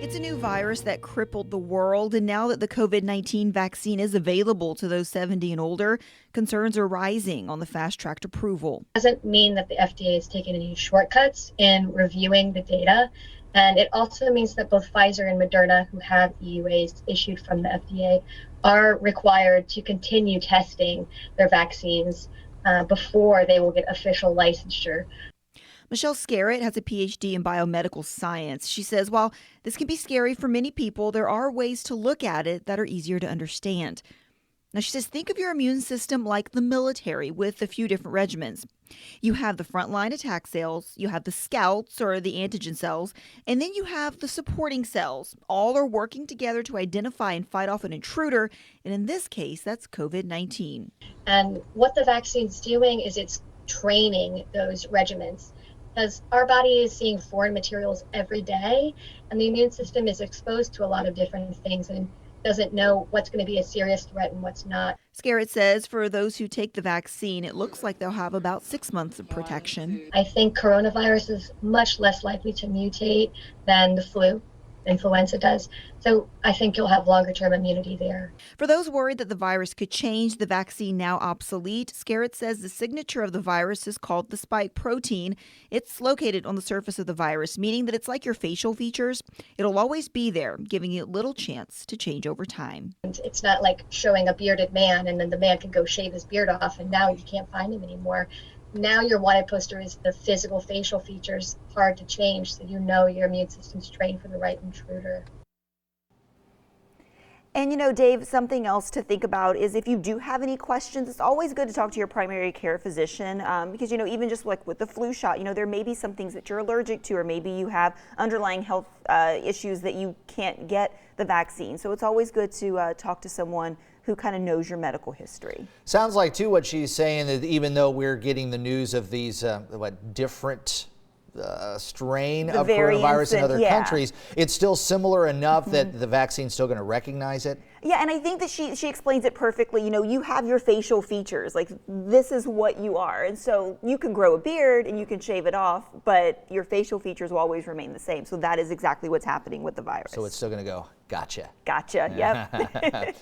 It's a new virus that crippled the world, and now that the COVID-19 vaccine is available to those 70 and older, concerns are rising on the fast-tracked approval. Doesn't mean that the FDA is taking any shortcuts in reviewing the data. And it also means that both Pfizer and Moderna, who have EUAs issued from the FDA, are required to continue testing their vaccines before they will get official licensure. Michelle Scarrett has a PhD in biomedical science. She says while this can be scary for many people, there are ways to look at it that are easier to understand. Now, she says, think of your immune system like the military with a few different regimens. You have the frontline attack cells, you have the scouts or the antigen cells, and then you have the supporting cells. All are working together to identify and fight off an intruder, and in this case, that's COVID-19. And what the vaccine's doing is it's training those regimens, because our body is seeing foreign materials every day, and the immune system is exposed to a lot of different things and doesn't know what's going to be a serious threat and what's not. Scarrett says for those who take the vaccine, it looks like they'll have about 6 months of protection. I think coronavirus is much less likely to mutate than the flu. Influenza does. So I think you'll have longer term immunity there. For those worried that the virus could change the vaccine now obsolete, Scarrett says the signature of the virus is called the spike protein. It's located on the surface of the virus, meaning that it's like your facial features. It'll always be there, giving it little chance to change over time. And it's not like showing a bearded man and then the man can go shave his beard off and now you can't find him anymore. Now your wanted poster is the physical facial features, hard to change, so you know your immune system's trained for the right intruder. And Dave, something else to think about is if you do have any questions, it's always good to talk to your primary care physician because, even just like with the flu shot, there may be some things that you're allergic to, or maybe you have underlying health issues that you can't get the vaccine. So it's always good to talk to someone who kind of knows your medical history. Sounds like, too, what she's saying, that even though we're getting the news of these different strain of coronavirus in other countries, it's still similar enough that the vaccine's still going to recognize it. Yeah, and I think that she explains it perfectly. You have your facial features, like this is what you are. And so you can grow a beard and you can shave it off, but your facial features will always remain the same. So that is exactly what's happening with the virus. So it's still going to go, gotcha. Gotcha, yep.